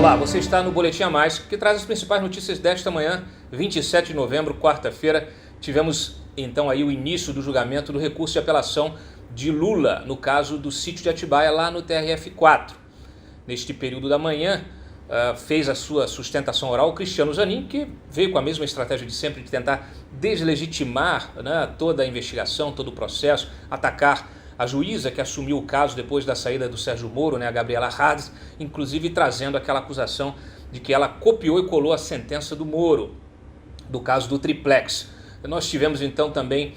Olá, você está no Boletim a Mais, que traz as principais notícias desta manhã, 27 de novembro, quarta-feira. Tivemos então aí o início do julgamento do recurso de apelação de Lula, no caso do sítio de Atibaia, lá no TRF4. Neste período da manhã, fez a sua sustentação oral o Cristiano Zanin, que veio com a mesma estratégia de sempre, de tentar deslegitimar, né, toda a investigação, todo o processo, atacar a juíza que assumiu o caso depois da saída do Sérgio Moro, né, a Gabriela Hades, inclusive trazendo aquela acusação de que ela copiou e colou a sentença do Moro, do caso do triplex. Nós tivemos então também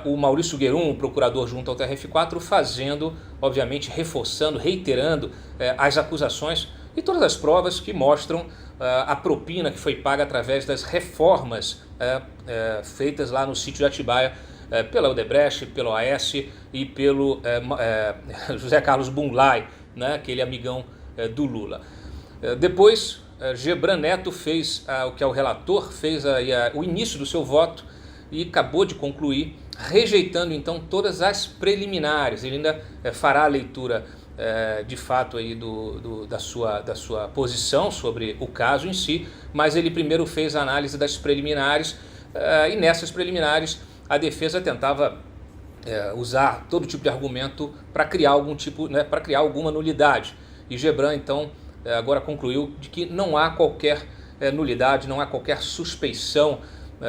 o Maurício Guerum, o procurador junto ao TRF4, fazendo, obviamente, reforçando, reiterando as acusações e todas as provas que mostram a propina que foi paga através das reformas feitas lá no sítio de Atibaia, pela Odebrecht, pelo AS e pelo José Carlos Bunglai, né, aquele amigão do Lula. Depois, Gebran Neto fez, o que é o relator, fez o início do seu voto e acabou de concluir, rejeitando então todas as preliminares. Ele ainda fará a leitura de fato aí da sua posição sobre o caso em si, mas ele primeiro fez a análise das preliminares e nessas preliminares a defesa tentava usar todo tipo de argumento para criar algum tipo, né, para criar alguma nulidade. E Gebran então agora concluiu de que não há qualquer nulidade, não há qualquer suspeição,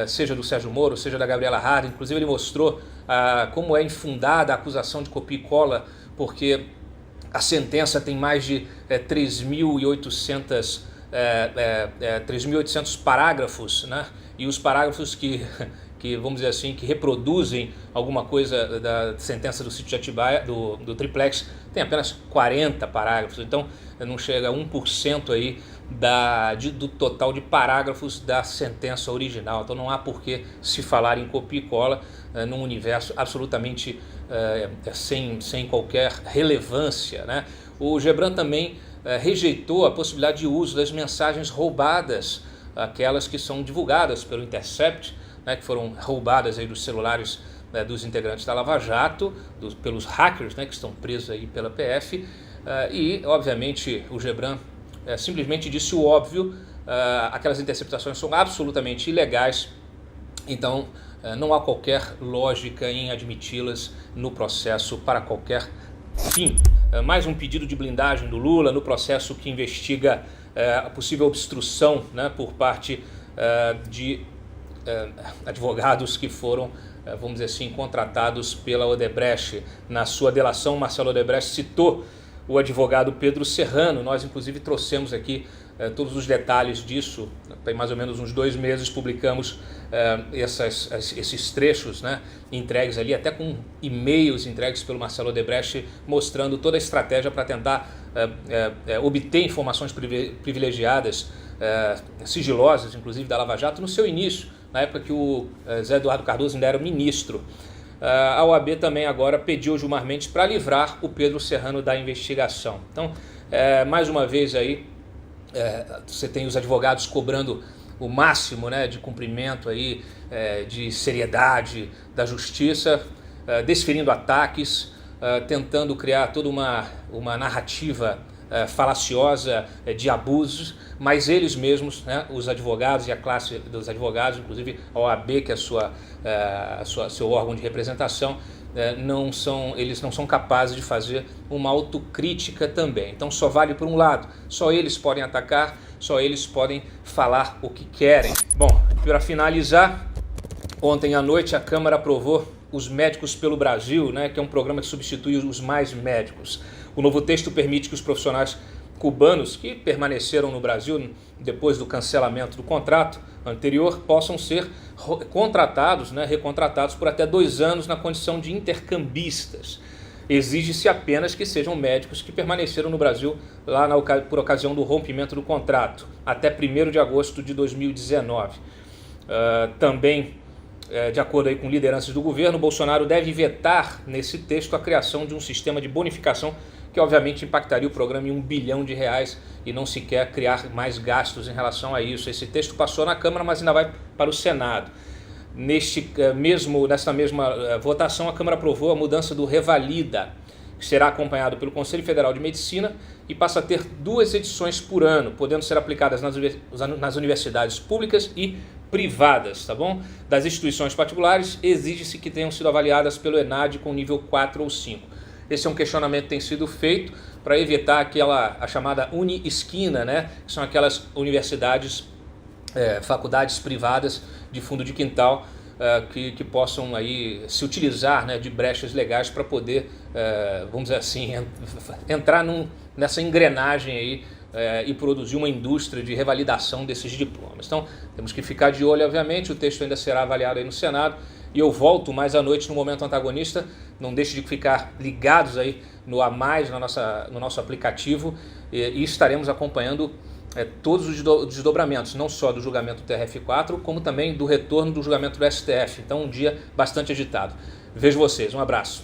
seja do Sérgio Moro, seja da Gabriela Hades. Inclusive ele mostrou como é infundada a acusação de copia e cola, porque a sentença tem mais de 3.800 parágrafos, né? E os parágrafos que vamos dizer assim, que reproduzem alguma coisa da sentença do sítio de Atibaia, do triplex, tem apenas 40 parágrafos, então não chega a 1% aí do total de parágrafos da sentença original. Então não há por que se falar em copia e cola num universo absolutamente sem qualquer relevância, né? O Gebran também rejeitou a possibilidade de uso das mensagens roubadas, aquelas que são divulgadas pelo Intercept, né, que foram roubadas aí dos celulares dos integrantes da Lava Jato, pelos hackers, né, que estão presos aí pela PF, e obviamente o Gebran simplesmente disse o óbvio, aquelas interceptações são absolutamente ilegais, então não há qualquer lógica em admiti-las no processo para qualquer fim. Mais um pedido de blindagem do Lula no processo que investiga a possível obstrução, né, por parte de advogados que foram, vamos dizer assim, contratados pela Odebrecht. Na sua delação, Marcelo Odebrecht citou o advogado Pedro Serrano. Nós inclusive trouxemos aqui todos os detalhes disso. Tem mais ou menos uns 2 meses publicamos esses trechos, né, entregues ali, até com e-mails entregues pelo Marcelo Odebrecht, mostrando toda a estratégia para tentar obter informações privilegiadas, sigilosas, inclusive da Lava Jato, no seu início, na época que o Zé Eduardo Cardoso ainda era ministro. A OAB também agora pediu ao Gilmar Mendes para livrar o Pedro Serrano da investigação. Então, mais uma vez aí, você tem os advogados cobrando o máximo, né, de cumprimento aí, de seriedade da justiça, desferindo ataques, tentando criar toda uma narrativa falaciosa de abusos, mas eles mesmos, né, os advogados e a classe dos advogados, inclusive a OAB, que é seu órgão de representação, eles não são capazes de fazer uma autocrítica também. Então só vale por um lado, só eles podem atacar, só eles podem falar o que querem. Bom, para finalizar, ontem à noite a Câmara aprovou os Médicos pelo Brasil, né, que é um programa que substitui os Mais Médicos. O novo texto permite que os profissionais cubanos que permaneceram no Brasil depois do cancelamento do contrato anterior possam ser contratados, né, recontratados por até 2 anos na condição de intercambistas. Exige-se apenas que sejam médicos que permaneceram no Brasil lá por ocasião do rompimento do contrato, até 1º de agosto de 2019. Também, de acordo aí com lideranças do governo, Bolsonaro deve vetar nesse texto a criação de um sistema de bonificação que obviamente impactaria o programa em R$1 bilhão e não se quer criar mais gastos em relação a isso. Esse texto passou na Câmara, mas ainda vai para o Senado. Nessa mesma votação, a Câmara aprovou a mudança do Revalida, que será acompanhado pelo Conselho Federal de Medicina e passa a ter 2 edições por ano, podendo ser aplicadas nas universidades públicas e privadas, tá bom? Das instituições particulares, exige-se que tenham sido avaliadas pelo ENAD com nível 4 ou 5. Esse é um questionamento que tem sido feito para evitar a chamada uni-esquina, né? Que são aquelas universidades, faculdades privadas de fundo de quintal, que possam aí se utilizar, né, de brechas legais para poder, vamos dizer assim, entrar nessa engrenagem aí, e produzir uma indústria de revalidação desses diplomas. Então, temos que ficar de olho, obviamente, o texto ainda será avaliado aí no Senado, e eu volto mais à noite no Momento Antagonista. Não deixe de ficar ligados aí no A Mais, no nosso aplicativo, e estaremos acompanhando todos os desdobramentos, não só do julgamento do TRF4, como também do retorno do julgamento do STF. Então, um dia bastante agitado. Vejo vocês, um abraço.